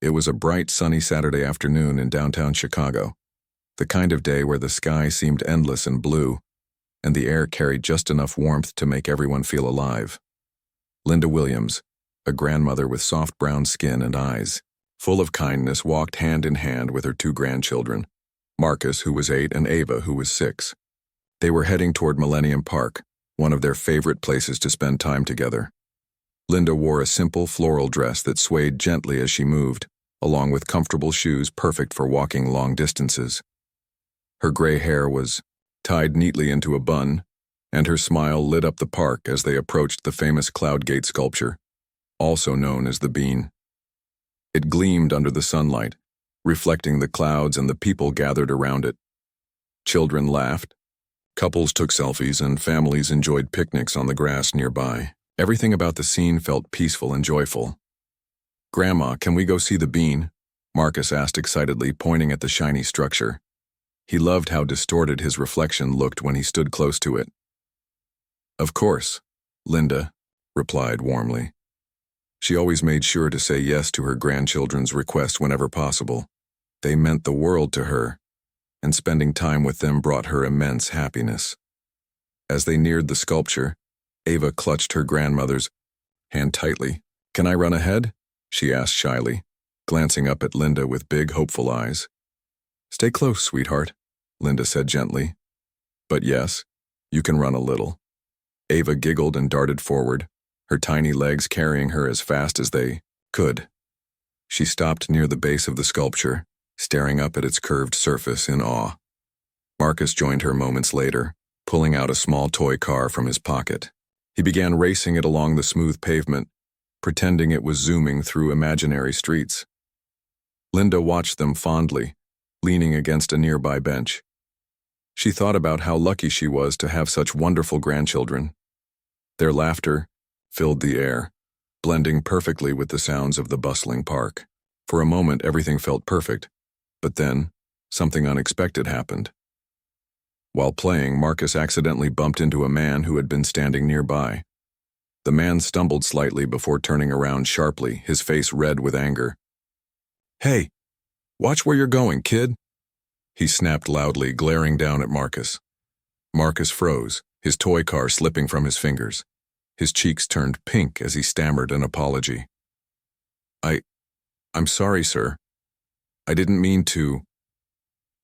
It was a bright, sunny Saturday afternoon in downtown Chicago, the kind of day where the sky seemed endless and blue, and the air carried just enough warmth to make everyone feel alive. Linda Williams, a grandmother with soft brown skin and eyes, full of kindness, walked hand in hand with her two grandchildren, Marcus, who was 8, and Ava, who was 6. They were heading toward Millennium Park, one of their favorite places to spend time together. Linda wore a simple floral dress that swayed gently as she moved, along with comfortable shoes perfect for walking long distances. Her gray hair was tied neatly into a bun, and her smile lit up the park as they approached the famous Cloud Gate sculpture, also known as the Bean. It gleamed under the sunlight, reflecting the clouds and the people gathered around it. Children laughed, couples took selfies, and families enjoyed picnics on the grass nearby. Everything about the scene felt peaceful and joyful. "Grandma, can we go see the Bean?" Marcus asked excitedly, pointing at the shiny structure. He loved how distorted his reflection looked when he stood close to it. "Of course," Linda replied warmly. She always made sure to say yes to her grandchildren's requests whenever possible. They meant the world to her, and spending time with them brought her immense happiness. As they neared the sculpture, Ava clutched her grandmother's hand tightly. "Can I run ahead?" she asked shyly, glancing up at Linda with big, hopeful eyes. "Stay close, sweetheart," Linda said gently. "But yes, you can run a little." Ava giggled and darted forward, her tiny legs carrying her as fast as they could. She stopped near the base of the sculpture, staring up at its curved surface in awe. Marcus joined her moments later, pulling out a small toy car from his pocket. He began racing it along the smooth pavement, pretending it was zooming through imaginary streets. Linda watched them fondly, leaning against a nearby bench. She thought about how lucky she was to have such wonderful grandchildren. Their laughter filled the air, blending perfectly with the sounds of the bustling park. For a moment, everything felt perfect, but then something unexpected happened. While playing, Marcus accidentally bumped into a man who had been standing nearby. The man stumbled slightly before turning around sharply, his face red with anger. "Hey, watch where you're going, kid," he snapped loudly, glaring down at Marcus. Marcus froze, his toy car slipping from his fingers. His cheeks turned pink as he stammered an apology. I'm sorry, sir. I didn't mean to."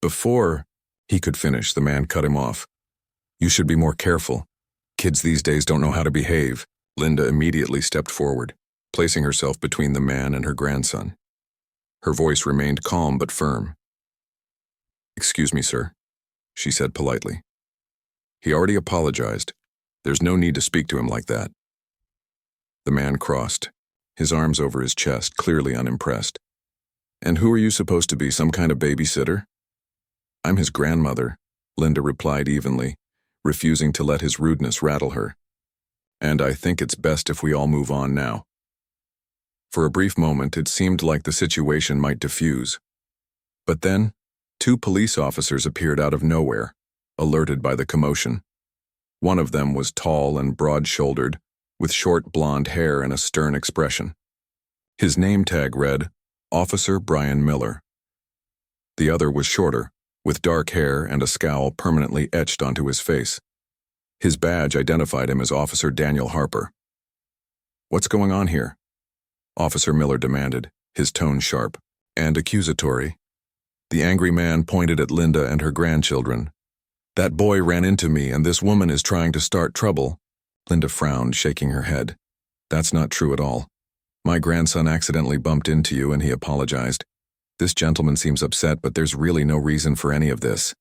Before he could finish, the man cut him off. "You should be more careful. Kids these days don't know how to behave." Linda immediately stepped forward, placing herself between the man and her grandson. Her voice remained calm but firm. "Excuse me, sir," she said politely. "He already apologized. There's no need to speak to him like that." The man crossed, his arms over his chest, clearly unimpressed. "And who are you supposed to be, some kind of babysitter?" "I'm his grandmother," Linda replied evenly, refusing to let his rudeness rattle her. "And I think it's best if we all move on now." For a brief moment, it seemed like the situation might diffuse. But then, 2 police officers appeared out of nowhere, alerted by the commotion. One of them was tall and broad-shouldered, with short blonde hair and a stern expression. His name tag read, Officer Brian Miller. The other was shorter, with dark hair and a scowl permanently etched onto his face. His badge identified him as Officer Daniel Harper. "What's going on here?" Officer Miller demanded, his tone sharp and accusatory. The angry man pointed at Linda and her grandchildren. "That boy ran into me, and this woman is trying to start trouble." Linda frowned, shaking her head. "That's not true at all. My grandson accidentally bumped into you and he apologized. This gentleman seems upset, but there's really no reason for any of this."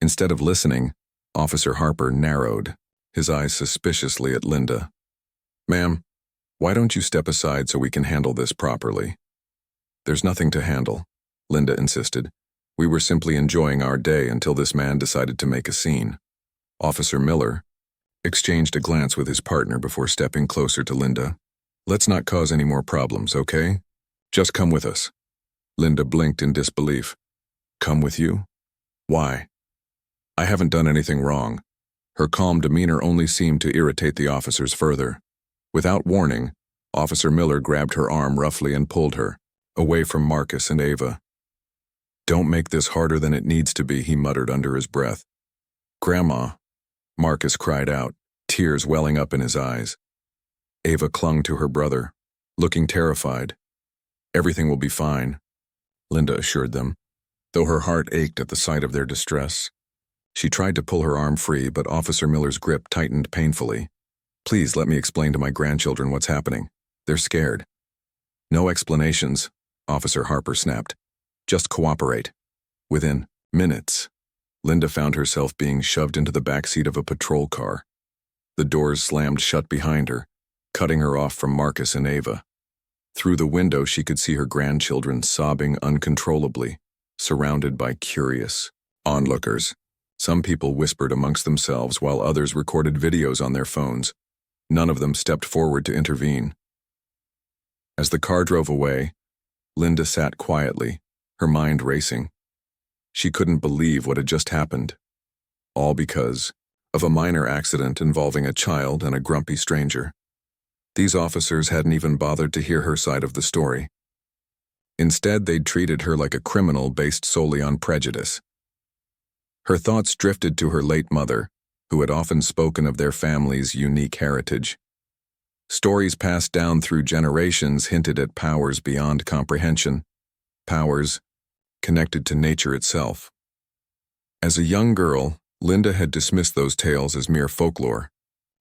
Instead of listening, Officer Harper narrowed, his eyes suspiciously at Linda. "Ma'am, why don't you step aside so we can handle this properly?" "There's nothing to handle," Linda insisted. "We were simply enjoying our day until this man decided to make a scene." Officer Miller exchanged a glance with his partner before stepping closer to Linda. "Let's not cause any more problems, okay? Just come with us." Linda blinked in disbelief. "Come with you? Why?" "I haven't done anything wrong." Her calm demeanor only seemed to irritate the officers further. Without warning, Officer Miller grabbed her arm roughly and pulled her, away from Marcus and Ava. "Don't make this harder than it needs to be," he muttered under his breath. "Grandma," Marcus cried out, tears welling up in his eyes. Ava clung to her brother, looking terrified. "Everything will be fine," Linda assured them, though her heart ached at the sight of their distress. She tried to pull her arm free, but Officer Miller's grip tightened painfully. "Please let me explain to my grandchildren what's happening. They're scared." "No explanations," Officer Harper snapped. "Just cooperate." Within minutes, Linda found herself being shoved into the backseat of a patrol car. The doors slammed shut behind her, cutting her off from Marcus and Ava. Through the window, she could see her grandchildren sobbing uncontrollably, surrounded by curious onlookers. Some people whispered amongst themselves while others recorded videos on their phones. None of them stepped forward to intervene. As the car drove away, Linda sat quietly, her mind racing. She couldn't believe what had just happened, all because of a minor accident involving a child and a grumpy stranger. These officers hadn't even bothered to hear her side of the story. Instead, they'd treated her like a criminal based solely on prejudice. Her thoughts drifted to her late mother, who had often spoken of their family's unique heritage. Stories passed down through generations hinted at powers beyond comprehension, powers connected to nature itself. As a young girl, Linda had dismissed those tales as mere folklore,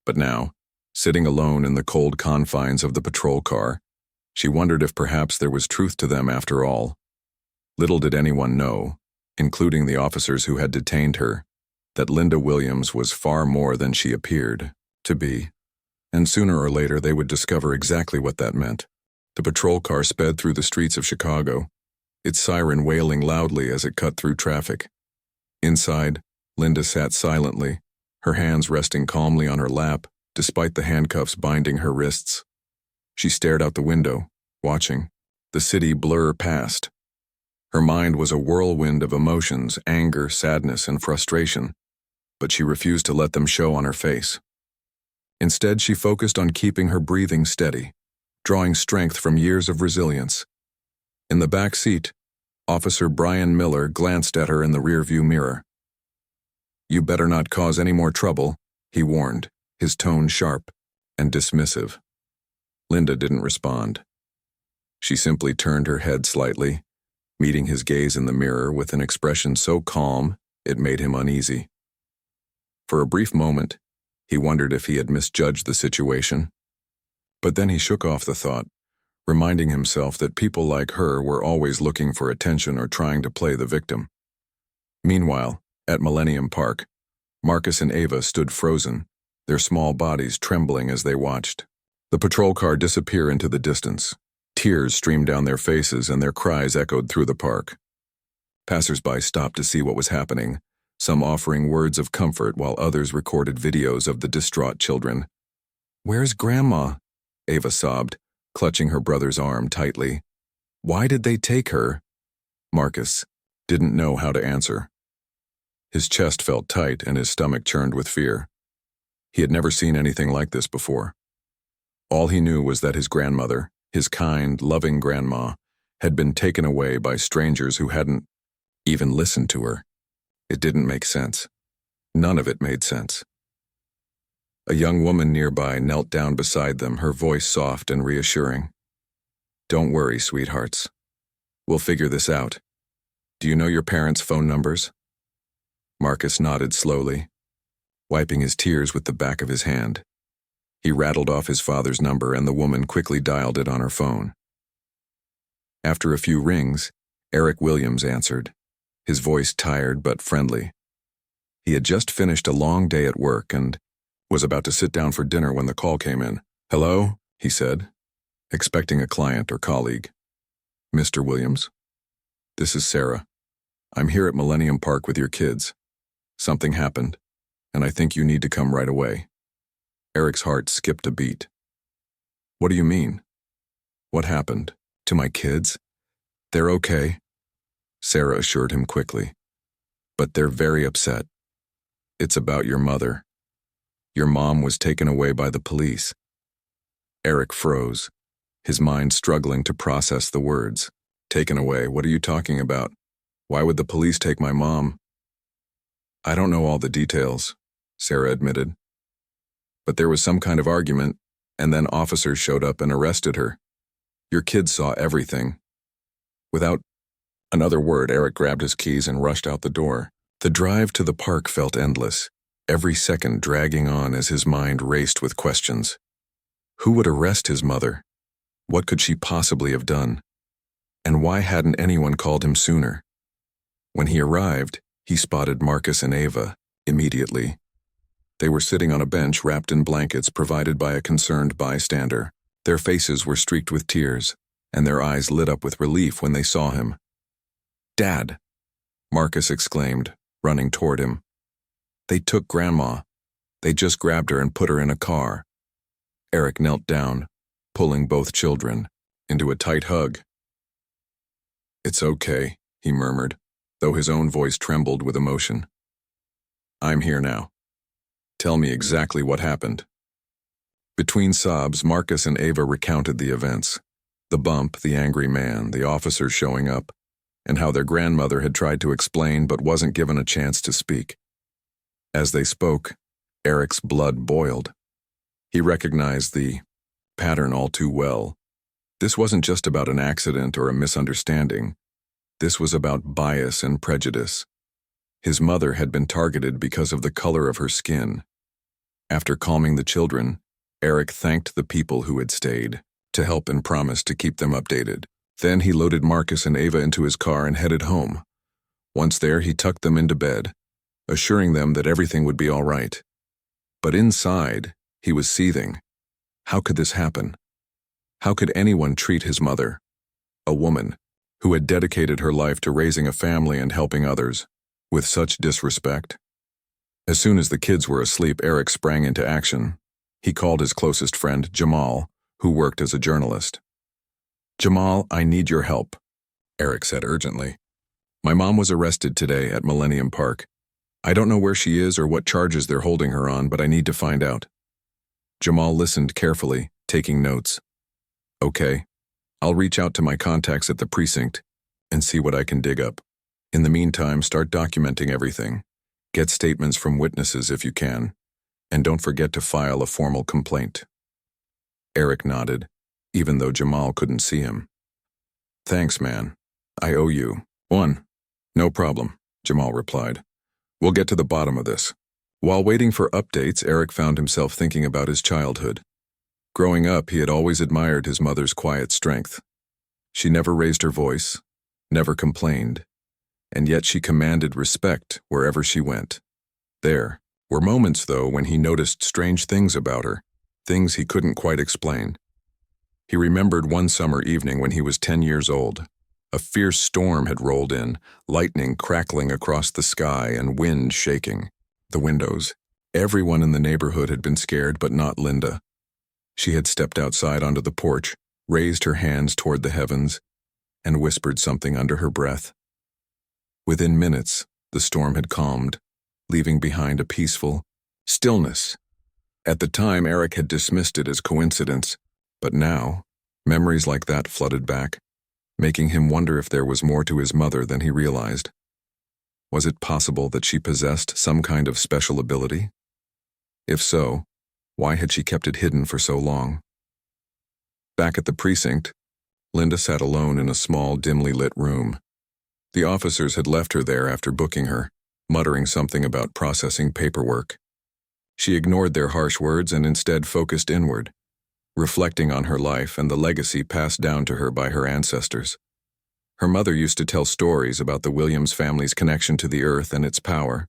but now, sitting alone in the cold confines of the patrol car, she wondered if perhaps there was truth to them after all. Little did anyone know, including the officers who had detained her, that Linda Williams was far more than she appeared to be, and sooner or later they would discover exactly what that meant. The patrol car sped through the streets of Chicago, its siren wailing loudly as it cut through traffic. Inside, Linda sat silently, her hands resting calmly on her lap, despite the handcuffs binding her wrists. She stared out the window, watching the city blur past. Her mind was a whirlwind of emotions, anger, sadness, and frustration, but she refused to let them show on her face. Instead, she focused on keeping her breathing steady, drawing strength from years of resilience. In the back seat, Officer Brian Miller glanced at her in the rearview mirror. "You better not cause any more trouble," he warned, his tone sharp and dismissive. Linda didn't respond. She simply turned her head slightly, meeting his gaze in the mirror with an expression so calm it made him uneasy. For a brief moment, he wondered if he had misjudged the situation. But then he shook off the thought, reminding himself that people like her were always looking for attention or trying to play the victim. Meanwhile, at Millennium Park, Marcus and Ava stood frozen, their small bodies trembling as they watched the patrol car disappear into the distance. Tears streamed down their faces and their cries echoed through the park. Passers-by stopped to see what was happening, some offering words of comfort while others recorded videos of the distraught children. "Where's Grandma?" Ava sobbed, clutching her brother's arm tightly. "Why did they take her?" Marcus didn't know how to answer. His chest felt tight and his stomach churned with fear. He had never seen anything like this before. All he knew was that his grandmother, his kind, loving grandma, had been taken away by strangers who hadn't even listened to her. It didn't make sense. None of it made sense. A young woman nearby knelt down beside them, her voice soft and reassuring. "Don't worry, sweethearts. We'll figure this out. Do you know your parents' phone numbers?" Marcus nodded slowly, wiping his tears with the back of his hand. He rattled off his father's number and the woman quickly dialed it on her phone. After a few rings, Eric Williams answered, his voice tired but friendly. He had just finished a long day at work and was about to sit down for dinner when the call came in. "Hello?" he said, expecting a client or colleague. "Mr. Williams? This is Sarah. I'm here at Millennium Park with your kids. Something happened, and I think you need to come right away." Eric's heart skipped a beat. "What do you mean? What happened? To my kids? They're okay," Sarah assured him quickly. "But they're very upset. It's about your mother. Your mom was taken away by the police." Eric froze, his mind struggling to process the words. Taken away? What are you talking about? Why would the police take my mom? I don't know all the details, Sarah admitted. But there was some kind of argument, and then officers showed up and arrested her. Your kids saw everything. Without another word, Eric grabbed his keys and rushed out the door. The drive to the park felt endless, every second dragging on as his mind raced with questions. Who would arrest his mother? What could she possibly have done? And why hadn't anyone called him sooner? When he arrived, he spotted Marcus and Ava immediately. They were sitting on a bench wrapped in blankets provided by a concerned bystander. Their faces were streaked with tears, and their eyes lit up with relief when they saw him. "Dad!" Marcus exclaimed, running toward him. "They took Grandma. They just grabbed her and put her in a car." Eric knelt down, pulling both children into a tight hug. "It's okay," he murmured, though his own voice trembled with emotion. "I'm here now. Tell me exactly what happened." Between sobs, Marcus and Ava recounted the events. The bump, the angry man, the officers showing up, and how their grandmother had tried to explain but wasn't given a chance to speak. As they spoke, Eric's blood boiled. He recognized the pattern all too well. This wasn't just about an accident or a misunderstanding. This was about bias and prejudice. His mother had been targeted because of the color of her skin. After calming the children, Eric thanked the people who had stayed to help and promised to keep them updated. Then he loaded Marcus and Ava into his car and headed home. Once there, he tucked them into bed, assuring them that everything would be all right. But inside, he was seething. How could this happen? How could anyone treat his mother, a woman who had dedicated her life to raising a family and helping others, with such disrespect? As soon as the kids were asleep, Eric sprang into action. He called his closest friend, Jamal, who worked as a journalist. "Jamal, I need your help," Eric said urgently. "My mom was arrested today at Millennium Park. I don't know where she is or what charges they're holding her on, but I need to find out." Jamal listened carefully, taking notes. "Okay, I'll reach out to my contacts at the precinct and see what I can dig up. In the meantime, start documenting everything. Get statements from witnesses if you can, and don't forget to file a formal complaint." Eric nodded, even though Jamal couldn't see him. "Thanks, man. I owe you one." "No problem," Jamal replied. "We'll get to the bottom of this." While waiting for updates, Eric found himself thinking about his childhood. Growing up, he had always admired his mother's quiet strength. She never raised her voice, never complained, and yet she commanded respect wherever she went. There were moments, though, when he noticed strange things about her, things he couldn't quite explain. He remembered one summer evening when he was 10 years old. A fierce storm had rolled in, lightning crackling across the sky and wind shaking the windows. Everyone in the neighborhood had been scared, but not Linda. She had stepped outside onto the porch, raised her hands toward the heavens, and whispered something under her breath. Within minutes, the storm had calmed, leaving behind a peaceful stillness. At the time, Eric had dismissed it as coincidence, but now, memories like that flooded back, making him wonder if there was more to his mother than he realized. Was it possible that she possessed some kind of special ability? If so, why had she kept it hidden for so long? Back at the precinct, Linda sat alone in a small, dimly lit room. The officers had left her there after booking her, muttering something about processing paperwork. She ignored their harsh words and instead focused inward, reflecting on her life and the legacy passed down to her by her ancestors. Her mother used to tell stories about the Williams family's connection to the earth and its power.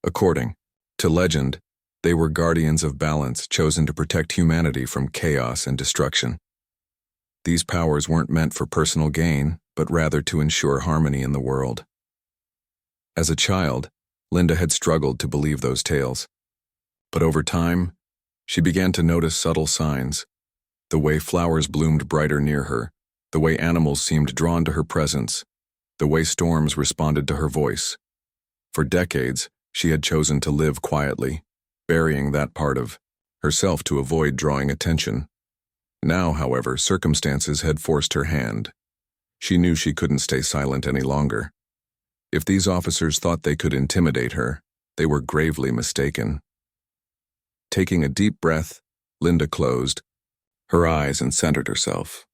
According to legend, they were guardians of balance chosen to protect humanity from chaos and destruction. These powers weren't meant for personal gain, but rather to ensure harmony in the world. As a child, Linda had struggled to believe those tales. But over time, she began to notice subtle signs. The way flowers bloomed brighter near her, the way animals seemed drawn to her presence, the way storms responded to her voice. For decades, she had chosen to live quietly, burying that part of herself to avoid drawing attention. Now, however, circumstances had forced her hand. She knew she couldn't stay silent any longer. If these officers thought they could intimidate her, they were gravely mistaken. Taking a deep breath, Linda closed her eyes and centered herself.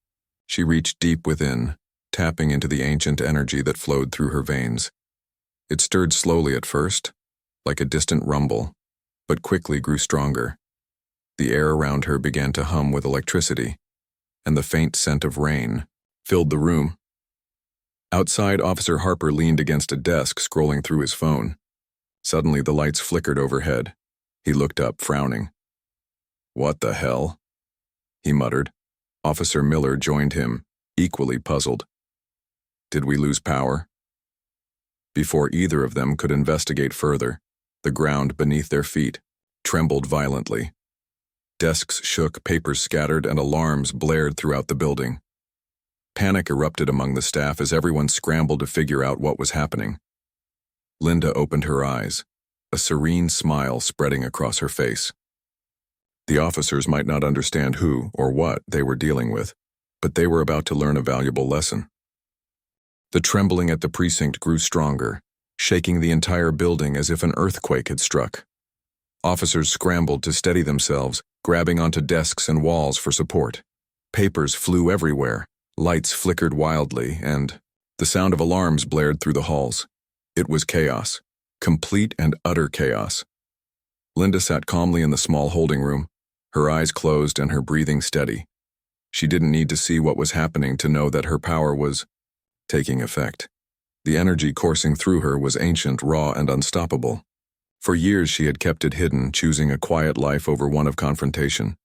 She reached deep within, tapping into the ancient energy that flowed through her veins. It stirred slowly at first, like a distant rumble, but quickly grew stronger. The air around her began to hum with electricity, and the faint scent of rain filled the room. Outside, Officer Harper leaned against a desk, scrolling through his phone. Suddenly, the lights flickered overhead. He looked up, frowning. "What the hell?" he muttered. Officer Miller joined him, equally puzzled. "Did we lose power?" Before either of them could investigate further, the ground beneath their feet trembled violently. Desks shook, papers scattered, and alarms blared throughout the building. Panic erupted among the staff as everyone scrambled to figure out what was happening. Linda opened her eyes, a serene smile spreading across her face. The officers might not understand who or what they were dealing with, but they were about to learn a valuable lesson. The trembling at the precinct grew stronger, shaking the entire building as if an earthquake had struck. Officers scrambled to steady themselves, grabbing onto desks and walls for support. Papers flew everywhere, lights flickered wildly, and the sound of alarms blared through the halls. It was chaos, complete and utter chaos. Linda sat calmly in the small holding room, her eyes closed and her breathing steady. She didn't need to see what was happening to know that her power was taking effect. The energy coursing through her was ancient, raw, and unstoppable. For years she had kept it hidden, choosing a quiet life over one of confrontation.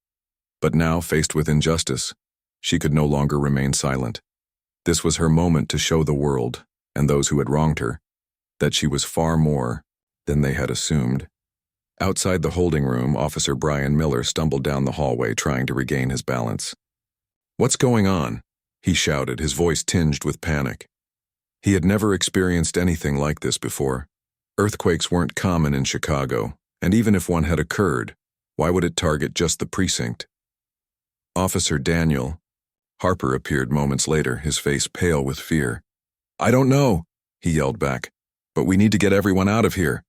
But now, faced with injustice, she could no longer remain silent. This was her moment to show the world, and those who had wronged her, that she was far more than they had assumed. Outside the holding room, Officer Brian Miller stumbled down the hallway, trying to regain his balance. "What's going on?" he shouted, his voice tinged with panic. He had never experienced anything like this before. Earthquakes weren't common in Chicago, and even if one had occurred, why would it target just the precinct? Officer Daniel Harper appeared moments later, his face pale with fear. "I don't know," he yelled back, "but we need to get everyone out of here."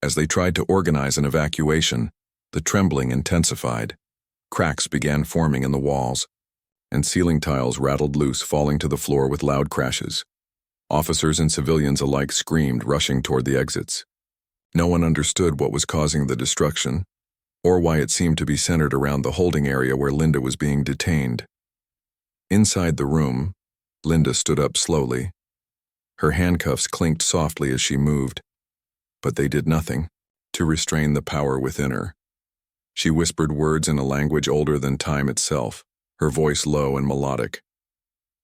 As they tried to organize an evacuation, the trembling intensified. Cracks began forming in the walls, and ceiling tiles rattled loose, falling to the floor with loud crashes. Officers and civilians alike screamed, rushing toward the exits. No one understood what was causing the destruction, or why it seemed to be centered around the holding area where Linda was being detained. Inside the room, Linda stood up slowly. Her handcuffs clinked softly as she moved, but they did nothing to restrain the power within her. She whispered words in a language older than time itself, her voice low and melodic.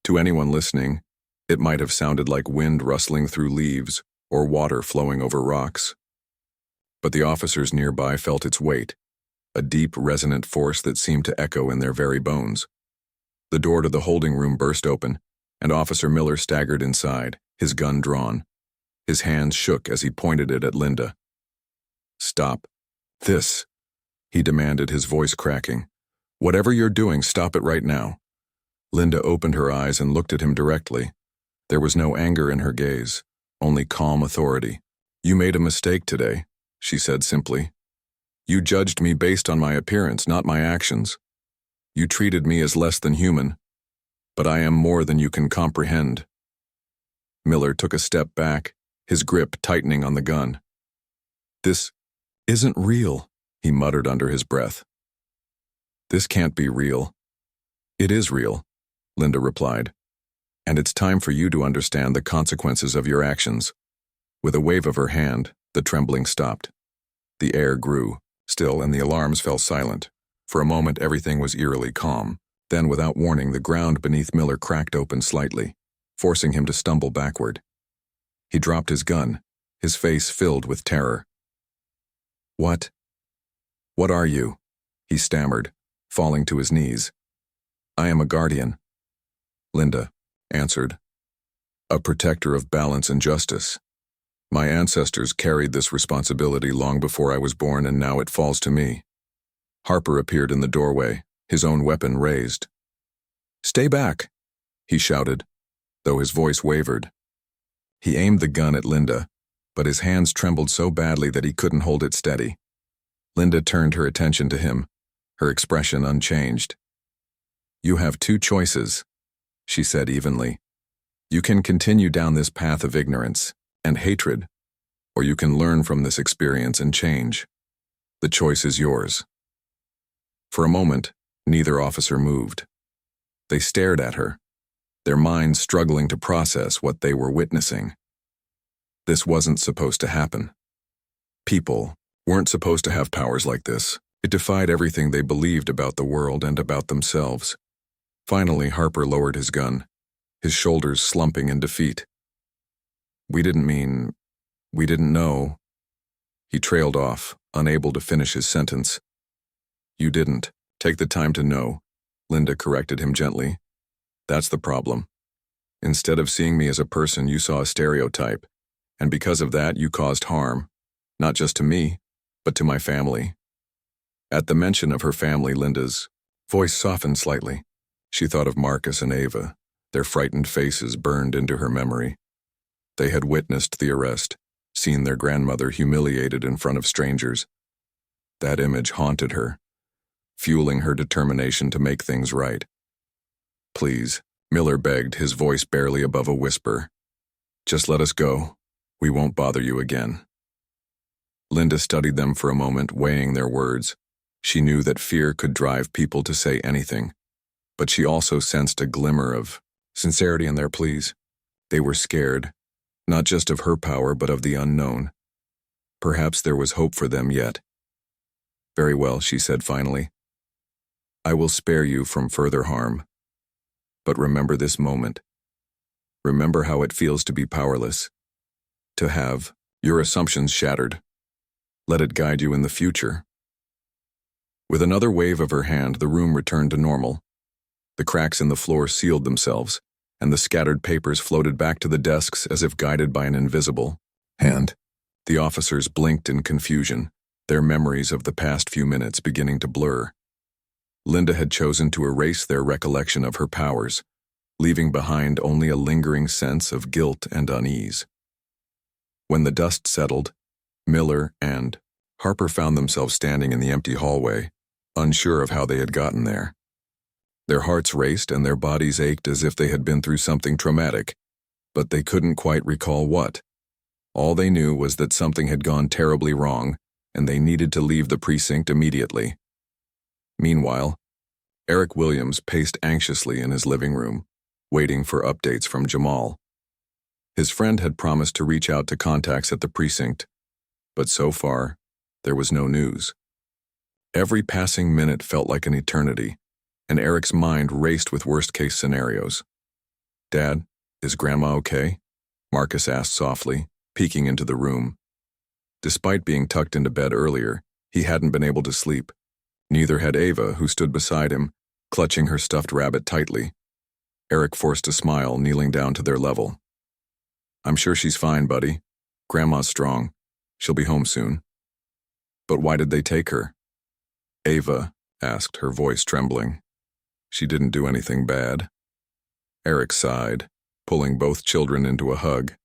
To anyone listening, it might have sounded like wind rustling through leaves or water flowing over rocks. But the officers nearby felt its weight, a deep, resonant force that seemed to echo in their very bones. The door to the holding room burst open, and Officer Miller staggered inside, his gun drawn. His hands shook as he pointed it at Linda. "Stop this," he demanded, his voice cracking. "Whatever you're doing, stop it right now." Linda opened her eyes and looked at him directly. There was no anger in her gaze, only calm authority. "You made a mistake today," she said simply. "You judged me based on my appearance, not my actions. You treated me as less than human, but I am more than you can comprehend." Miller took a step back, his grip tightening on the gun. "This isn't real," he muttered under his breath. "This can't be real." "It is real," Linda replied, "and it's time for you to understand the consequences of your actions." With a wave of her hand, the trembling stopped. The air grew still, and the alarms fell silent. For a moment, everything was eerily calm. Then, without warning, the ground beneath Miller cracked open slightly, forcing him to stumble backward. He dropped his gun, his face filled with terror. What are you?" he stammered, falling to his knees. "I am a guardian," Linda answered. "A protector of balance and justice. My ancestors carried this responsibility long before I was born, and now it falls to me." Harper appeared in the doorway, his own weapon raised. "Stay back," he shouted, though his voice wavered. He aimed the gun at Linda, but his hands trembled so badly that he couldn't hold it steady. Linda turned her attention to him, her expression unchanged. "You have two choices," she said evenly. "You can continue down this path of ignorance and hatred, or you can learn from this experience and change. The choice is yours." For a moment, neither officer moved. They stared at her, their minds struggling to process what they were witnessing. This wasn't supposed to happen. People weren't supposed to have powers like this. It defied everything they believed about the world and about themselves. Finally, Harper lowered his gun, his shoulders slumping in defeat. We didn't know." He trailed off, unable to finish his sentence. "You didn't take the time to know," Linda corrected him gently. "That's the problem. Instead of seeing me as a person, you saw a stereotype, and because of that, you caused harm, not just to me, but to my family." At the mention of her family, Linda's voice softened slightly. She thought of Marcus and Ava, their frightened faces burned into her memory. They had witnessed the arrest, seen their grandmother humiliated in front of strangers. That image haunted her, fueling her determination to make things right. "Please," Miller begged, his voice barely above a whisper. "Just let us go. We won't bother you again." Linda studied them for a moment, weighing their words. She knew that fear could drive people to say anything, but she also sensed a glimmer of sincerity in their pleas. They were scared, not just of her power, but of the unknown. Perhaps there was hope for them yet. "Very well," she said finally. "I will spare you from further harm. But remember this moment. Remember how it feels to be powerless, to have your assumptions shattered. Let it guide you in the future." With another wave of her hand, the room returned to normal. The cracks in the floor sealed themselves, and the scattered papers floated back to the desks as if guided by an invisible hand. The officers blinked in confusion, their memories of the past few minutes beginning to blur. Linda had chosen to erase their recollection of her powers, leaving behind only a lingering sense of guilt and unease. When the dust settled, Miller and Harper found themselves standing in the empty hallway, unsure of how they had gotten there. Their hearts raced and their bodies ached as if they had been through something traumatic, but they couldn't quite recall what. All they knew was that something had gone terribly wrong, and they needed to leave the precinct immediately. Meanwhile, Eric Williams paced anxiously in his living room, waiting for updates from Jamal. His friend had promised to reach out to contacts at the precinct, but so far, there was no news. Every passing minute felt like an eternity, and Eric's mind raced with worst-case scenarios. "Dad, is Grandma okay?" Marcus asked softly, peeking into the room. Despite being tucked into bed earlier, he hadn't been able to sleep. Neither had Ava, who stood beside him, clutching her stuffed rabbit tightly. Eric forced a smile, kneeling down to their level. "I'm sure she's fine, buddy. Grandma's strong. She'll be home soon." "But why did they take her?" Ava asked, her voice trembling. "She didn't do anything bad." Eric sighed, pulling both children into a hug.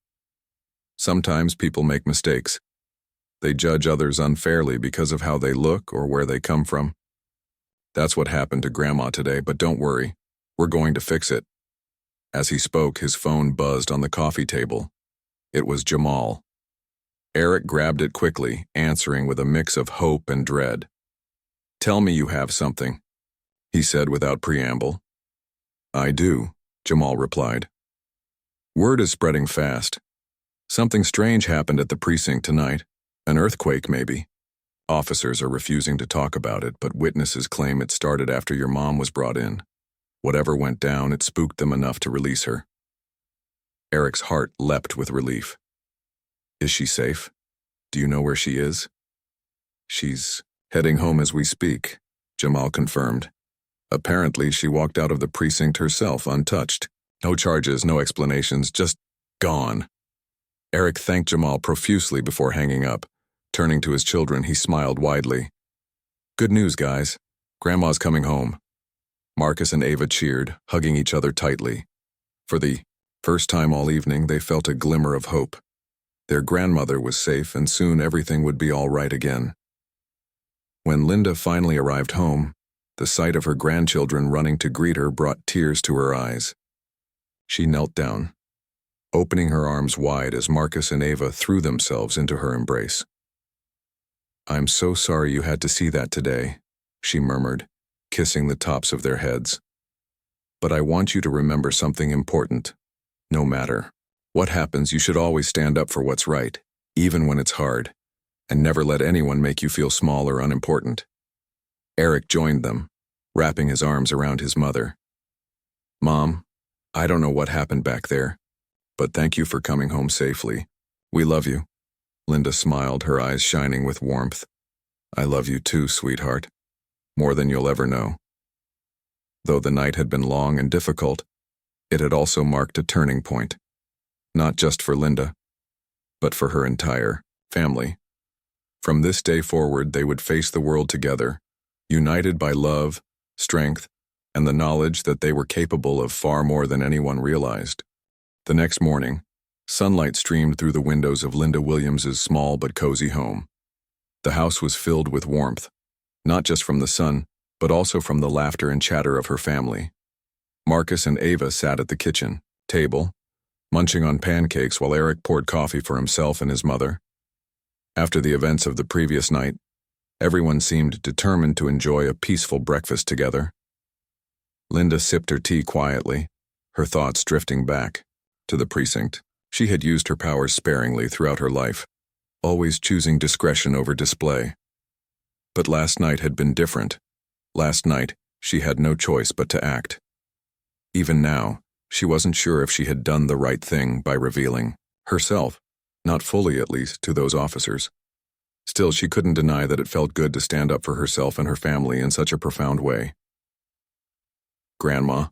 "Sometimes people make mistakes. They judge others unfairly because of how they look or where they come from. That's what happened to Grandma today, but don't worry. We're going to fix it." As he spoke, his phone buzzed on the coffee table. It was Jamal. Eric grabbed it quickly, answering with a mix of hope and dread. "Tell me you have something," he said without preamble. "I do," Jamal replied. "Word is spreading fast. Something strange happened at the precinct tonight. An earthquake, maybe. Officers are refusing to talk about it, but witnesses claim it started after your mom was brought in. Whatever went down, it spooked them enough to release her." Eric's heart leapt with relief. "Is she safe? Do you know where she is?" "She's heading home as we speak," Jamal confirmed. "Apparently, she walked out of the precinct herself, untouched. No charges, no explanations, just gone." Eric thanked Jamal profusely before hanging up. Turning to his children, he smiled widely. "Good news, guys. Grandma's coming home." Marcus and Ava cheered, hugging each other tightly. For the First time all evening, they felt a glimmer of hope. Their grandmother was safe, and soon everything would be all right again. When Linda finally arrived home, the sight of her grandchildren running to greet her brought tears to her eyes. She knelt down, opening her arms wide as Marcus and Ava threw themselves into her embrace. "I'm so sorry you had to see that today," she murmured, kissing the tops of their heads. "But I want you to remember something important. No matter what happens, you should always stand up for what's right, even when it's hard, and never let anyone make you feel small or unimportant." Eric joined them, wrapping his arms around his mother. "Mom, I don't know what happened back there, but thank you for coming home safely. We love you." Linda smiled, her eyes shining with warmth. "I love you too, sweetheart. More than you'll ever know." Though the night had been long and difficult, it had also marked a turning point. Not just for Linda, but for her entire family. From this day forward, they would face the world together, united by love, strength, and the knowledge that they were capable of far more than anyone realized. The next morning, sunlight streamed through the windows of Linda Williams's small but cozy home. The house was filled with warmth, not just from the sun, but also from the laughter and chatter of her family. Marcus and Ava sat at the kitchen table, munching on pancakes while Eric poured coffee for himself and his mother. After the events of the previous night, everyone seemed determined to enjoy a peaceful breakfast together. Linda sipped her tea quietly, her thoughts drifting back to the precinct. She had used her powers sparingly throughout her life, always choosing discretion over display. But last night had been different. Last night, she had no choice but to act. Even now, she wasn't sure if she had done the right thing by revealing herself, not fully at least, to those officers. Still, she couldn't deny that it felt good to stand up for herself and her family in such a profound way. "Grandma,"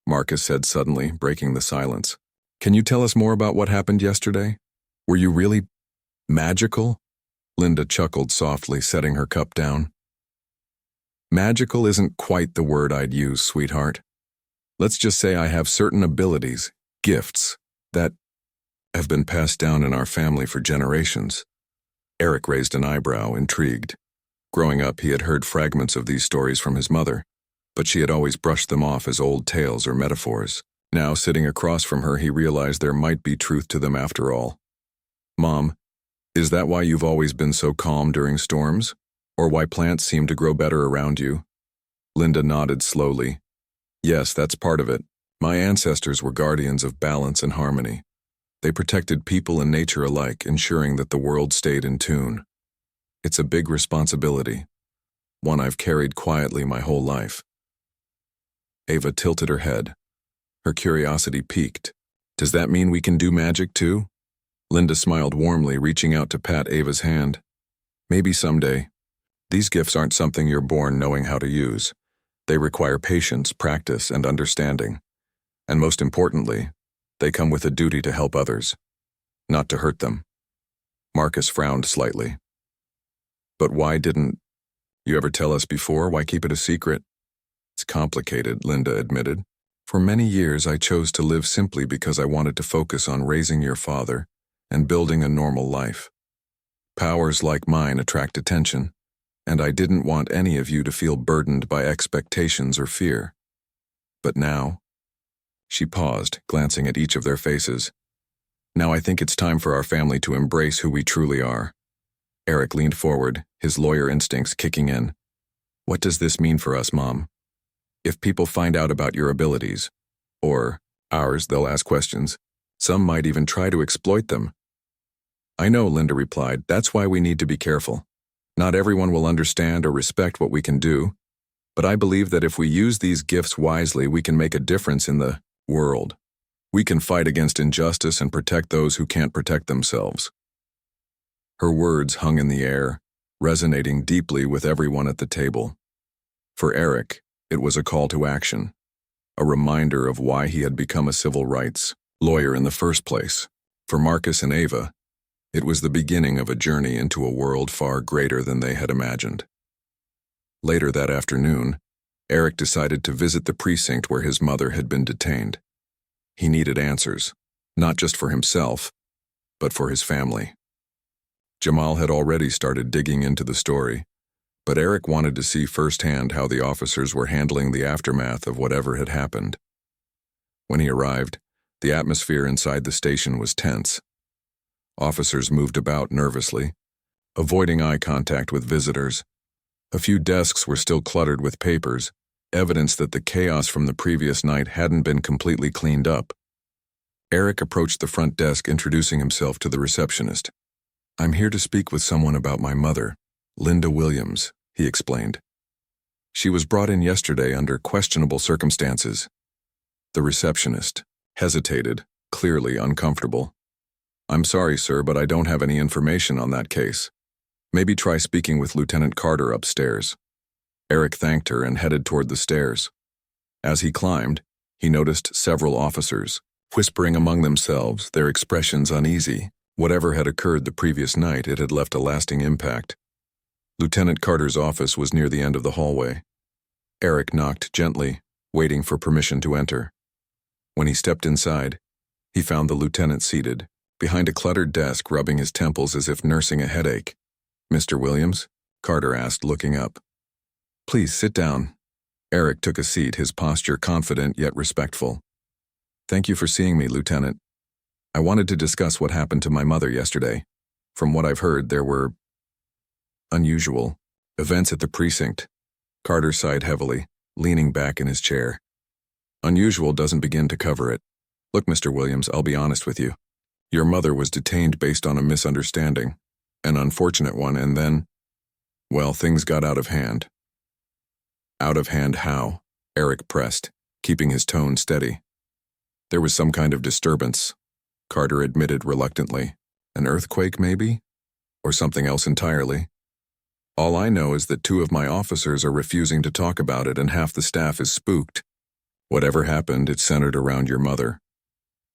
Marcus said suddenly, breaking the silence, "can you tell us more about what happened yesterday? Were you really magical?" Linda chuckled softly, setting her cup down. "Magical isn't quite the word I'd use, sweetheart. Let's just say I have certain abilities, gifts, that have been passed down in our family for generations." Eric raised an eyebrow, intrigued. Growing up, he had heard fragments of these stories from his mother, but she had always brushed them off as old tales or metaphors. Now, sitting across from her, he realized there might be truth to them after all. "Mom, is that why you've always been so calm during storms? Or why plants seem to grow better around you?" Linda nodded slowly. "Yes, that's part of it. My ancestors were guardians of balance and harmony. They protected people and nature alike, ensuring that the world stayed in tune. It's a big responsibility, one I've carried quietly my whole life." Ava tilted her head. Her curiosity piqued. "Does that mean we can do magic too?" Linda smiled warmly, reaching out to pat Ava's hand. "Maybe someday. These gifts aren't something you're born knowing how to use. They require patience, practice, and understanding. And most importantly, they come with a duty to help others, not to hurt them." Marcus frowned slightly. "But why didn't you ever tell us before? Why keep it a secret?" "It's complicated," Linda admitted. "For many years I chose to live simply because I wanted to focus on raising your father and building a normal life. Powers like mine attract attention, and I didn't want any of you to feel burdened by expectations or fear. But now," she paused, glancing at each of their faces, "now I think it's time for our family to embrace who we truly are." Eric leaned forward, his lawyer instincts kicking in. "What does this mean for us, Mom? If people find out about your abilities, or ours, they'll ask questions. Some might even try to exploit them." "I know," Linda replied. "That's why we need to be careful. Not everyone will understand or respect what we can do, but I believe that if we use these gifts wisely, we can make a difference in the world. We can fight against injustice and protect those who can't protect themselves." Her words hung in the air, resonating deeply with everyone at the table. For Eric, it was a call to action, a reminder of why he had become a civil rights lawyer in the first place. For Marcus and Ava, it was the beginning of a journey into a world far greater than they had imagined. Later that afternoon, Eric decided to visit the precinct where his mother had been detained. He needed answers, not just for himself, but for his family. Jamal had already started digging into the story, but Eric wanted to see firsthand how the officers were handling the aftermath of whatever had happened. When he arrived, the atmosphere inside the station was tense. Officers moved about nervously, avoiding eye contact with visitors. A few desks were still cluttered with papers, evidence that the chaos from the previous night hadn't been completely cleaned up. Eric approached the front desk, introducing himself to the receptionist. "I'm here to speak with someone about my mother, Linda Williams," he explained. "She was brought in yesterday under questionable circumstances." The receptionist hesitated, clearly uncomfortable. "I'm sorry, sir, but I don't have any information on that case. Maybe try speaking with Lieutenant Carter upstairs." Eric thanked her and headed toward the stairs. As he climbed, he noticed several officers, whispering among themselves, their expressions uneasy. Whatever had occurred the previous night, it had left a lasting impact. Lieutenant Carter's office was near the end of the hallway. Eric knocked gently, waiting for permission to enter. When he stepped inside, he found the lieutenant seated, behind a cluttered desk, rubbing his temples as if nursing a headache. "Mr. Williams?" Carter asked, looking up. "Please sit down." Eric took a seat, his posture confident yet respectful. "Thank you for seeing me, Lieutenant. I wanted to discuss what happened to my mother yesterday. From what I've heard, there were unusual events at the precinct." Carter sighed heavily, leaning back in his chair. "Unusual doesn't begin to cover it. Look, Mr. Williams, I'll be honest with you. Your mother was detained based on a misunderstanding, an unfortunate one, and then, well, things got out of hand." "Out of hand how?" Eric pressed, keeping his tone steady. "There was some kind of disturbance," Carter admitted reluctantly. "An earthquake, maybe? Or something else entirely? All I know is that 2 of my officers are refusing to talk about it and half the staff is spooked. Whatever happened, it centered around your mother."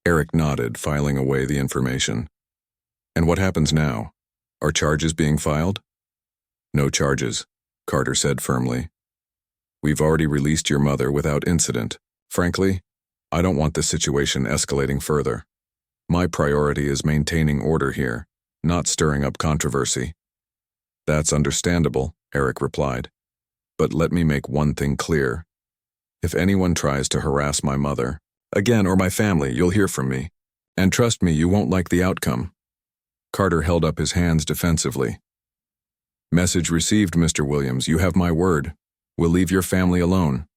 Eric nodded, filing away the information. "And what happens now? Are charges being filed?" "No charges," Carter said firmly. "We've already released your mother without incident. Frankly, I don't want this situation escalating further. My priority is maintaining order here, not stirring up controversy." "That's understandable," Eric replied. "But let me make one thing clear. If anyone tries to harass my mother, again, or my family, you'll hear from me. And trust me, you won't like the outcome." Carter held up his hands defensively. "Message received, Mr. Williams. You have my word. We'll leave your family alone."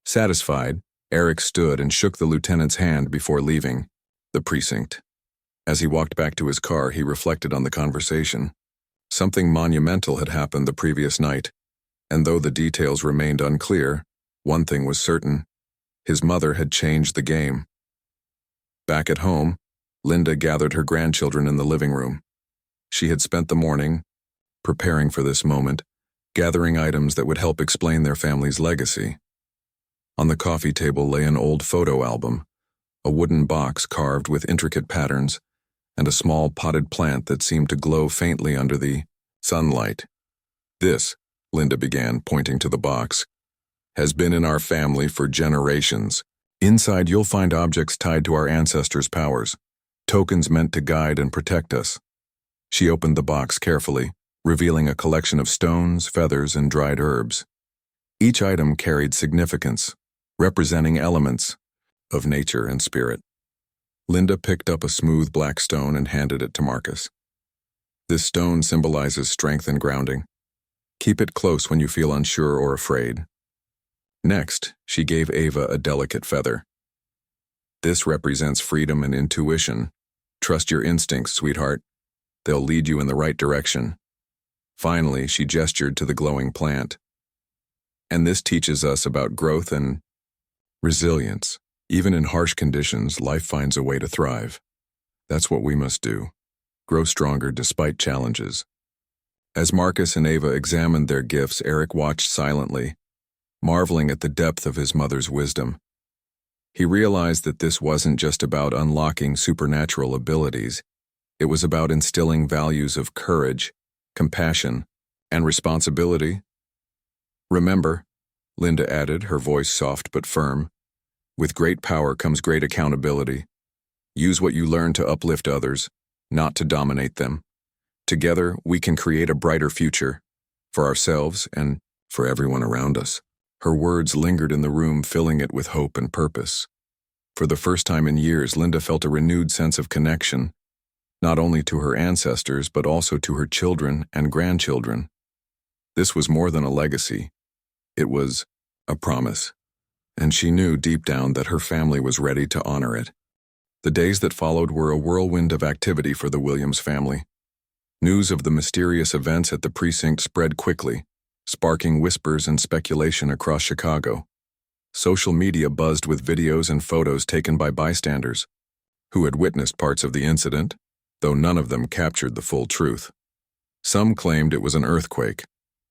Satisfied, Eric stood and shook the lieutenant's hand before leaving the precinct. As he walked back to his car, he reflected on the conversation. Something monumental had happened the previous night, and though the details remained unclear, one thing was certain: his mother had changed the game. Back at home, Linda gathered her grandchildren in the living room. She had spent the morning preparing for this moment, gathering items that would help explain their family's legacy. On the coffee table lay an old photo album, a wooden box carved with intricate patterns, and a small potted plant that seemed to glow faintly under the sunlight. "This," Linda began, pointing to the box, "has been in our family for generations. Inside you'll find objects tied to our ancestors' powers, tokens meant to guide and protect us." She opened the box carefully, revealing a collection of stones, feathers, and dried herbs. Each item carried significance, representing elements of nature and spirit. Linda picked up a smooth black stone and handed it to Marcus. "This stone symbolizes strength and grounding. Keep it close when you feel unsure or afraid." Next, she gave Ava a delicate feather. "This represents freedom and intuition. Trust your instincts, sweetheart. They'll lead you in the right direction." Finally, she gestured to the glowing plant. "And this teaches us about growth and resilience. Even in harsh conditions, life finds a way to thrive. That's what we must do. Grow stronger despite challenges." As Marcus and Ava examined their gifts, Eric watched silently, marveling at the depth of his mother's wisdom. He realized that this wasn't just about unlocking supernatural abilities. It was about instilling values of courage, compassion, and responsibility. "Remember," Linda added, her voice soft but firm, With great power comes great accountability. Use what you learn to uplift others, not to dominate them. Together, we can create a brighter future, for ourselves and for everyone around us. Her words lingered in the room, filling it with hope and purpose. For the first time in years, Linda felt a renewed sense of connection, not only to her ancestors, but also to her children and grandchildren. This was more than a legacy. It was a promise, and she knew deep down that her family was ready to honor it. The days that followed were a whirlwind of activity for the Williams family. News of the mysterious events at the precinct spread quickly, sparking whispers and speculation across Chicago. Social media buzzed with videos and photos taken by bystanders who had witnessed parts of the incident, though none of them captured the full truth. Some claimed it was an earthquake,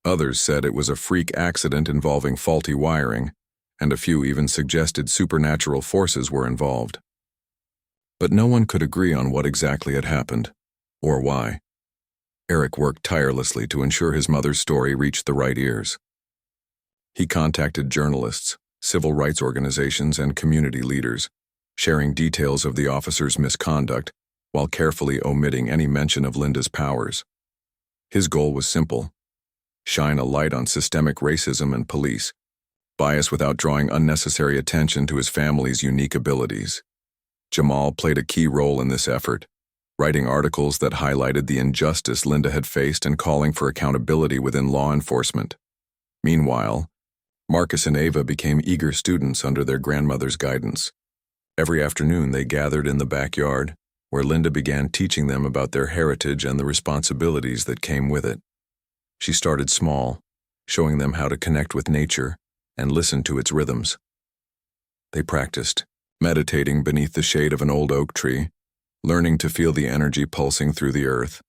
others said it was a freak accident involving faulty wiring, and a few even suggested supernatural forces were involved. But no one could agree on what exactly had happened, or why. Eric worked tirelessly to ensure his mother's story reached the right ears. He contacted journalists, civil rights organizations, and community leaders, sharing details of the officer's misconduct while carefully omitting any mention of Linda's powers. His goal was simple: shine a light on systemic racism and police bias without drawing unnecessary attention to his family's unique abilities. Jamal played a key role in this effort, writing articles that highlighted the injustice Linda had faced and calling for accountability within law enforcement. Meanwhile, Marcus and Ava became eager students under their grandmother's guidance. Every afternoon they gathered in the backyard, where Linda began teaching them about their heritage and the responsibilities that came with it. She started small, showing them how to connect with nature and listen to its rhythms. They practiced, meditating beneath the shade of an old oak tree, learning to feel the energy pulsing through the earth.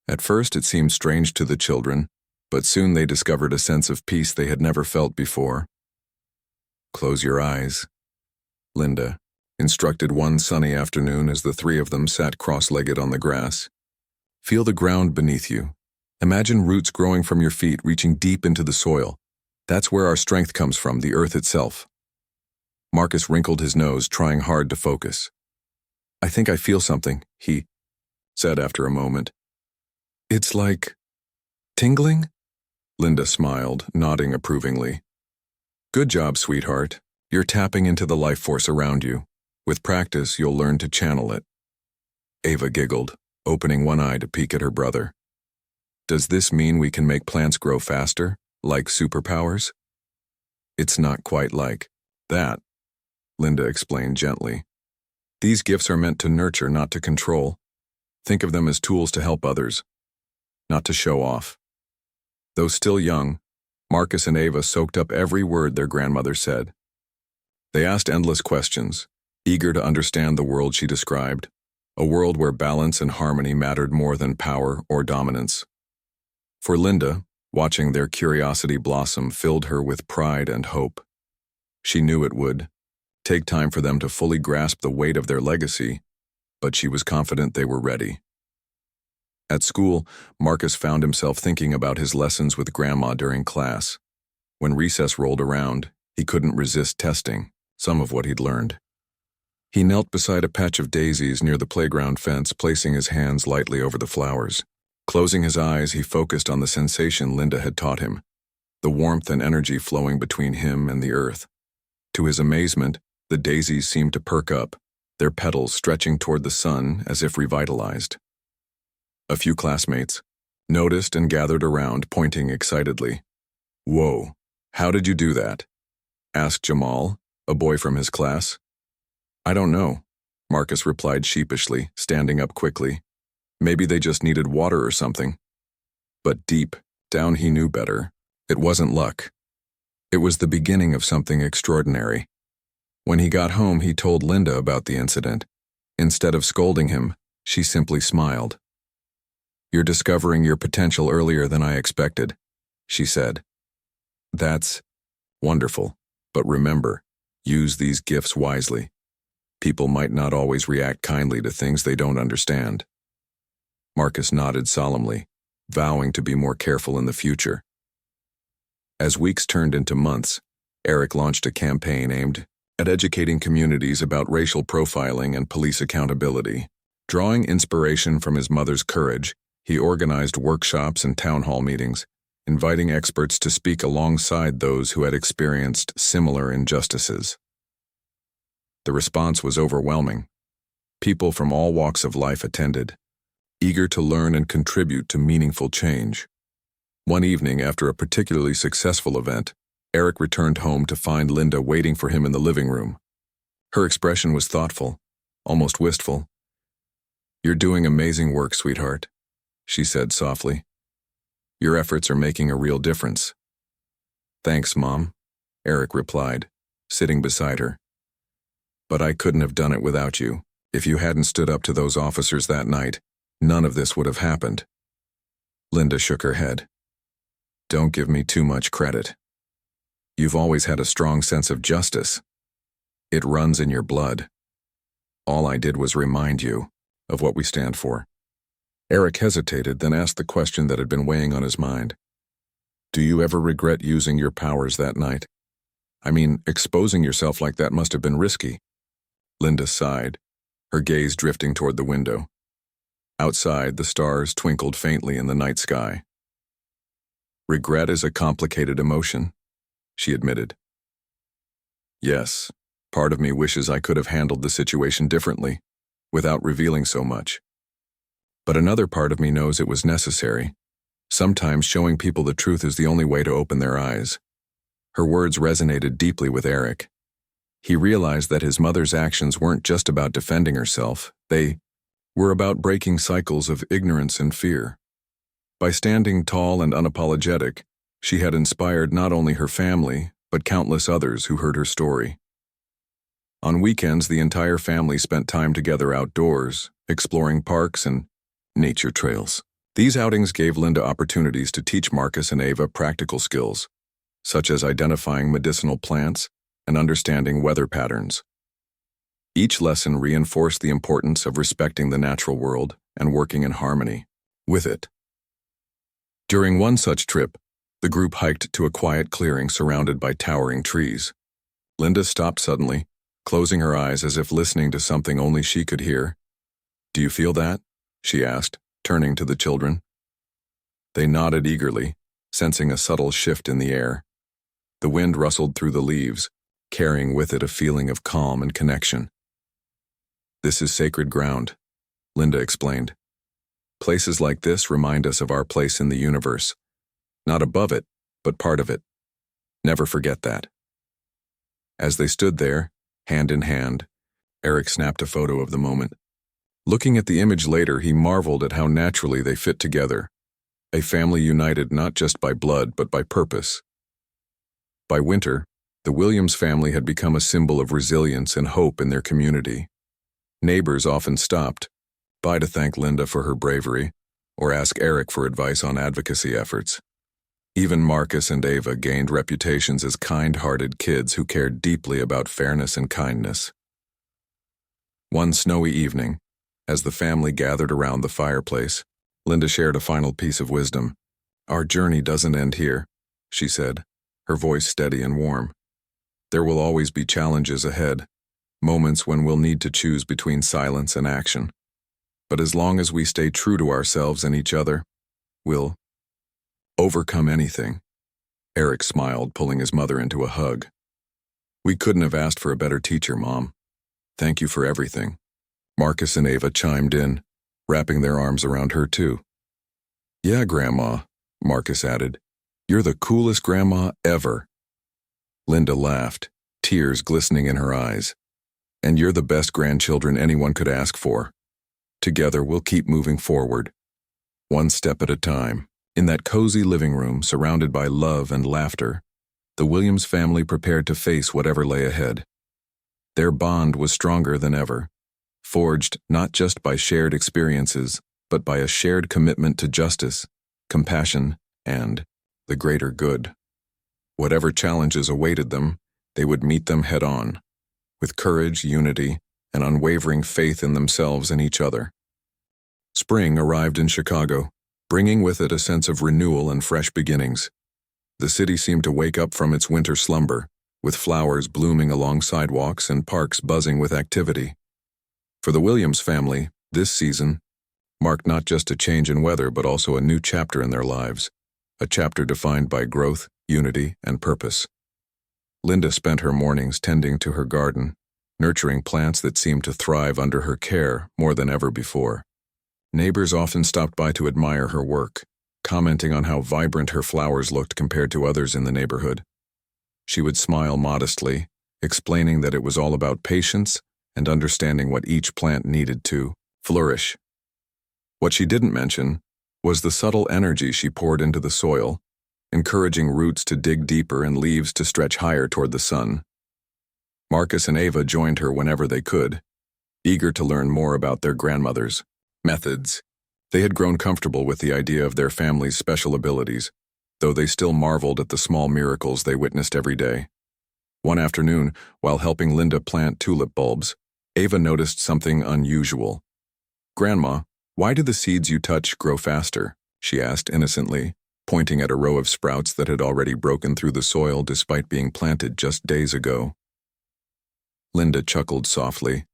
At first it seemed strange to the children, but soon they discovered a sense of peace they had never felt before. "Close your eyes," Linda instructed one sunny afternoon as the three of them sat cross-legged on the grass. "Feel the ground beneath you. Imagine roots growing from your feet, reaching deep into the soil. That's where our strength comes from, the earth itself." Marcus wrinkled his nose, trying hard to focus. "I think I feel something," he said after a moment. "It's like tingling?" Linda smiled, nodding approvingly. "Good job, sweetheart. You're tapping into the life force around you. With practice, you'll learn to channel it." Ava giggled, opening one eye to peek at her brother. "Does this mean we can make plants grow faster, like superpowers?" "It's not quite like that," Linda explained gently. "These gifts are meant to nurture, not to control. Think of them as tools to help others, not to show off." Though still young, Marcus and Ava soaked up every word their grandmother said. They asked endless questions, eager to understand the world she described, a world where balance and harmony mattered more than power or dominance. For Linda, watching their curiosity blossom filled her with pride and hope. She knew it would take time for them to fully grasp the weight of their legacy, but she was confident they were ready. At school, Marcus found himself thinking about his lessons with Grandma during class. When recess rolled around, he couldn't resist testing some of what he'd learned. He knelt beside a patch of daisies near the playground fence, placing his hands lightly over the flowers. Closing his eyes, he focused on the sensation Linda had taught him, the warmth and energy flowing between him and the earth. To his amazement, the daisies seemed to perk up, their petals stretching toward the sun as if revitalized. A few classmates noticed and gathered around, pointing excitedly. "Whoa, how did you do that?" asked Jamal, a boy from his class. "I don't know," Marcus replied sheepishly, standing up quickly. "Maybe they just needed water or something." But deep down he knew better. It wasn't luck. It was the beginning of something extraordinary. When he got home, he told Linda about the incident. Instead of scolding him, she simply smiled. "You're discovering your potential earlier than I expected," she said. "That's wonderful, but remember, use these gifts wisely. People might not always react kindly to things they don't understand." Marcus nodded solemnly, vowing to be more careful in the future. As weeks turned into months, Eric launched a campaign aimed at educating communities about racial profiling and police accountability. Drawing inspiration from his mother's courage, he organized workshops and town hall meetings, inviting experts to speak alongside those who had experienced similar injustices. The response was overwhelming. People from all walks of life attended, eager to learn and contribute to meaningful change. One evening, after a particularly successful event, Eric returned home to find Linda waiting for him in the living room. Her expression was thoughtful, almost wistful. "You're doing amazing work, sweetheart," she said softly. "Your efforts are making a real difference." "Thanks, Mom," Eric replied, sitting beside her. "But I couldn't have done it without you. If you hadn't stood up to those officers that night, none of this would have happened." Linda shook her head. "Don't give me too much credit. You've always had a strong sense of justice. It runs in your blood. All I did was remind you of what we stand for." Eric hesitated, then asked the question that had been weighing on his mind. "Do you ever regret using your powers that night? I mean, exposing yourself like that must have been risky." Linda sighed, her gaze drifting toward the window. Outside, the stars twinkled faintly in the night sky. "Regret is a complicated emotion," she admitted. "Yes, part of me wishes I could have handled the situation differently, without revealing so much. But another part of me knows it was necessary. Sometimes showing people the truth is the only way to open their eyes." Her words resonated deeply with Eric. He realized that his mother's actions weren't just about defending herself, they were about breaking cycles of ignorance and fear. By standing tall and unapologetic, she had inspired not only her family, but countless others who heard her story. On weekends, the entire family spent time together outdoors, exploring parks and nature trails. These outings gave Linda opportunities to teach Marcus and Ava practical skills, such as identifying medicinal plants and understanding weather patterns. Each lesson reinforced the importance of respecting the natural world and working in harmony with it. During one such trip, the group hiked to a quiet clearing surrounded by towering trees. Linda stopped suddenly, closing her eyes as if listening to something only she could hear. "Do you feel that?" she asked, turning to the children. They nodded eagerly, sensing a subtle shift in the air. The wind rustled through the leaves, carrying with it a feeling of calm and connection. "This is sacred ground," Linda explained. "Places like this remind us of our place in the universe. Not above it, but part of it. Never forget that." As they stood there, hand in hand, Eric snapped a photo of the moment. Looking at the image later, he marveled at how naturally they fit together. A family united not just by blood, but by purpose. By winter, the Williams family had become a symbol of resilience and hope in their community. Neighbors often stopped by to thank Linda for her bravery or ask Eric for advice on advocacy efforts. Even Marcus and Ava gained reputations as kind-hearted kids who cared deeply about fairness and kindness. One snowy evening, as the family gathered around the fireplace, Linda shared a final piece of wisdom. "Our journey doesn't end here," she said, her voice steady and warm. "There will always be challenges ahead, moments when we'll need to choose between silence and action. But as long as we stay true to ourselves and each other, we'll overcome anything." Eric smiled, pulling his mother into a hug. "We couldn't have asked for a better teacher, Mom. Thank you for everything." Marcus and Ava chimed in, wrapping their arms around her too. "Yeah, Grandma," Marcus added. "You're the coolest grandma ever." Linda laughed, tears glistening in her eyes. "And you're the best grandchildren anyone could ask for. Together we'll keep moving forward, one step at a time." In that cozy living room, surrounded by love and laughter, the Williams family prepared to face whatever lay ahead. Their bond was stronger than ever, forged not just by shared experiences, but by a shared commitment to justice, compassion, and the greater good. Whatever challenges awaited them, they would meet them head-on, with courage, unity, and unwavering faith in themselves and each other. Spring arrived in Chicago, bringing with it a sense of renewal and fresh beginnings. The city seemed to wake up from its winter slumber, with flowers blooming along sidewalks and parks buzzing with activity. For the Williams family, this season marked not just a change in weather but also a new chapter in their lives, a chapter defined by growth, unity, and purpose. Linda spent her mornings tending to her garden, nurturing plants that seemed to thrive under her care more than ever before. Neighbors often stopped by to admire her work, commenting on how vibrant her flowers looked compared to others in the neighborhood. She would smile modestly, explaining that it was all about patience and understanding what each plant needed to flourish. What she didn't mention was the subtle energy she poured into the soil, encouraging roots to dig deeper and leaves to stretch higher toward the sun. Marcus and Ava joined her whenever they could, eager to learn more about their grandmother's methods. They had grown comfortable with the idea of their family's special abilities, though they still marveled at the small miracles they witnessed every day. One afternoon, while helping Linda plant tulip bulbs, Ava noticed something unusual. "Grandma, why do the seeds you touch grow faster?" she asked innocently, pointing at a row of sprouts that had already broken through the soil despite being planted just days ago. Linda chuckled softly,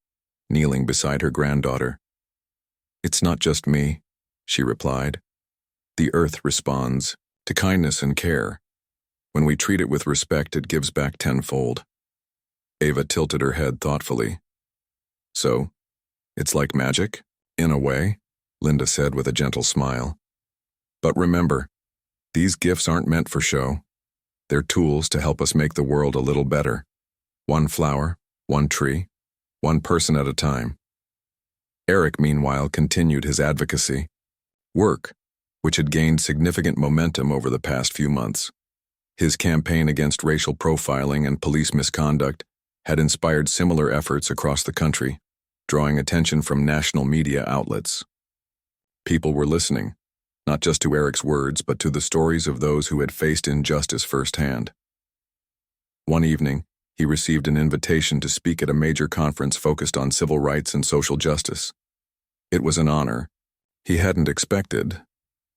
kneeling beside her granddaughter. "It's not just me," she replied. "The earth responds to kindness and care. When we treat it with respect, it gives back tenfold." Ava tilted her head thoughtfully. "So, it's like magic, in a way," Linda said with a gentle smile. "But remember, these gifts aren't meant for show. They're tools to help us make the world a little better. One flower, one tree, one person at a time." Eric, meanwhile, continued his advocacy work, which had gained significant momentum over the past few months. His campaign against racial profiling and police misconduct had inspired similar efforts across the country, drawing attention from national media outlets. People were listening, not just to Eric's words, but to the stories of those who had faced injustice firsthand. One evening, he received an invitation to speak at a major conference focused on civil rights and social justice. It was an honor he hadn't expected,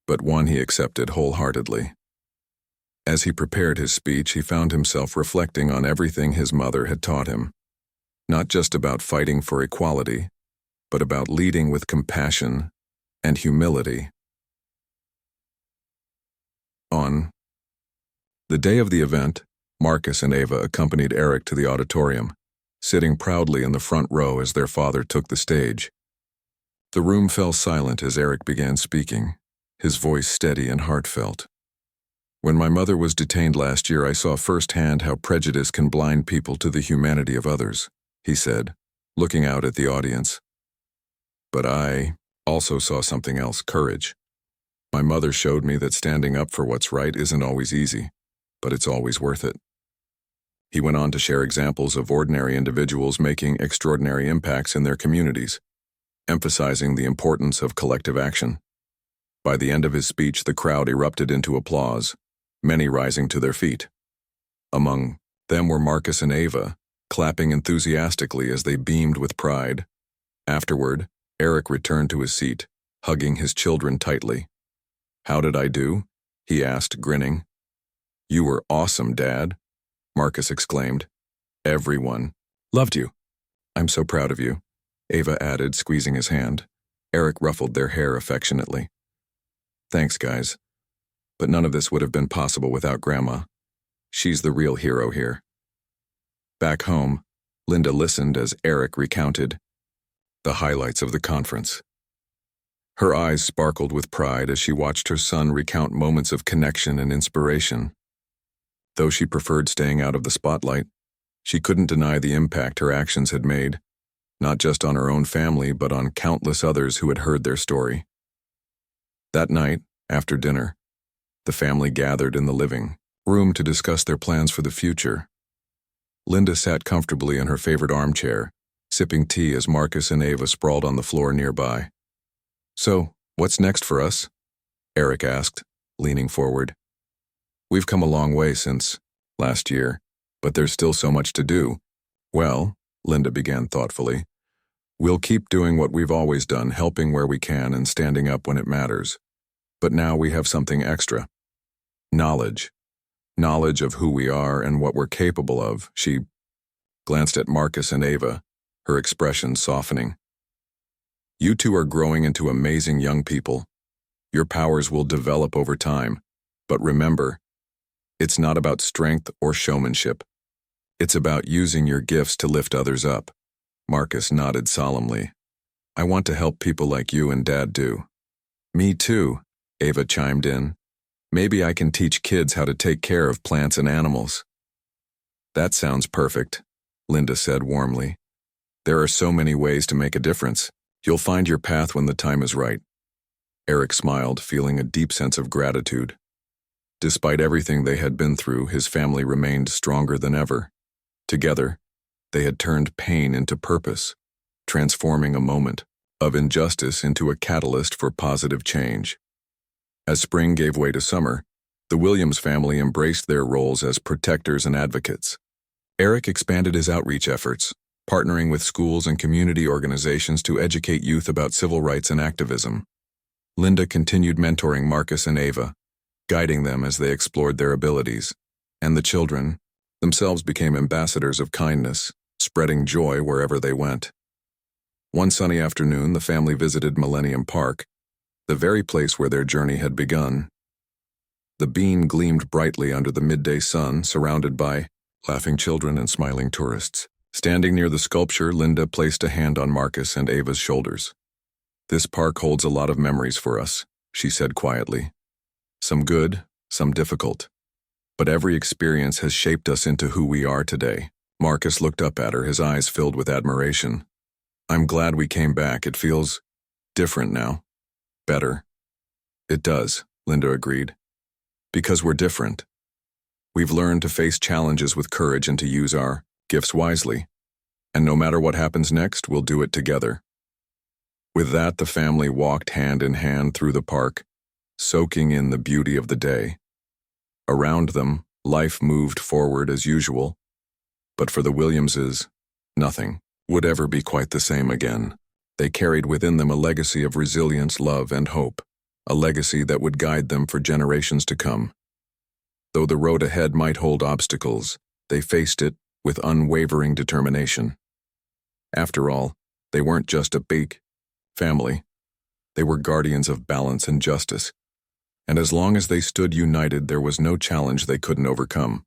but one he accepted wholeheartedly. As he prepared his speech, he found himself reflecting on everything his mother had taught him, not just about fighting for equality, but about leading with compassion and humility. On the day of the event, Marcus and Ava accompanied Eric to the auditorium, sitting proudly in the front row as their father took the stage. The room fell silent as Eric began speaking, his voice steady and heartfelt. "When my mother was detained last year, I saw firsthand how prejudice can blind people to the humanity of others," he said, looking out at the audience. "But I also saw something else, courage. My mother showed me that standing up for what's right isn't always easy, but it's always worth it." He went on to share examples of ordinary individuals making extraordinary impacts in their communities, emphasizing the importance of collective action. By the end of his speech, the crowd erupted into applause, many rising to their feet. Among them were Marcus and Ava, clapping enthusiastically as they beamed with pride. Afterward, Eric returned to his seat, hugging his children tightly. "How did I do?" he asked, grinning. "You were awesome, Dad," Marcus exclaimed. "Everyone loved you." "I'm so proud of you," Ava added, squeezing his hand. Eric ruffled their hair affectionately. "Thanks, guys. But none of this would have been possible without Grandma. She's the real hero here." Back home, Linda listened as Eric recounted the highlights of the conference. Her eyes sparkled with pride as she watched her son recount moments of connection and inspiration. Though she preferred staying out of the spotlight, she couldn't deny the impact her actions had made, not just on her own family, but on countless others who had heard their story. That night, after dinner, the family gathered in the living room to discuss their plans for the future. Linda sat comfortably in her favorite armchair, sipping tea as Marcus and Ava sprawled on the floor nearby. "So, what's next for us?" Eric asked, leaning forward. "We've come a long way since last year, but there's still so much to do." "Well," Linda began thoughtfully, "we'll keep doing what we've always done, helping where we can and standing up when it matters. But now we have something extra. Knowledge. knowledge of who we are and what we're capable of. She glanced at Marcus and Ava, her expression softening. You two are growing into amazing young people. Your powers will develop over time, but remember, it's not about strength or showmanship. It's about using your gifts to lift others up. Marcus nodded solemnly. I want to help people like you and Dad do. Me too, Ava chimed in. Maybe I can teach kids how to take care of plants and animals. That sounds perfect, Linda said warmly. There are so many ways to make a difference. You'll find your path when the time is right. Eric smiled, feeling a deep sense of gratitude. Despite everything they had been through, his family remained stronger than ever. Together, they had turned pain into purpose, transforming a moment of injustice into a catalyst for positive change. As spring gave way to summer, the Williams family embraced their roles as protectors and advocates. Eric expanded his outreach efforts, partnering with schools and community organizations to educate youth about civil rights and activism. Linda continued mentoring Marcus and Ava, guiding them as they explored their abilities, and the children themselves became ambassadors of kindness, spreading joy wherever they went. One sunny afternoon, the family visited Millennium Park, the very place where their journey had begun. The bean gleamed brightly under the midday sun, surrounded by laughing children and smiling tourists. Standing near the sculpture, Linda placed a hand on Marcus and Ava's shoulders. This park holds a lot of memories for us, she said quietly. Some good, some difficult. But every experience has shaped us into who we are today. Marcus looked up at her, his eyes filled with admiration. I'm glad we came back. It feels different now. Better. It does, Linda agreed. Because we're different. We've learned to face challenges with courage and to use our gifts wisely. And no matter what happens next, we'll do it together. With that, the family walked hand in hand through the park, soaking in the beauty of the day. Around them, life moved forward as usual, but for the Williamses, nothing would ever be quite the same again. They carried within them a legacy of resilience, love, and hope, a legacy that would guide them for generations to come. Though the road ahead might hold obstacles, they faced it with unwavering determination. After all, they weren't just a big family. They were guardians of balance and justice. And as long as they stood united, there was no challenge they couldn't overcome.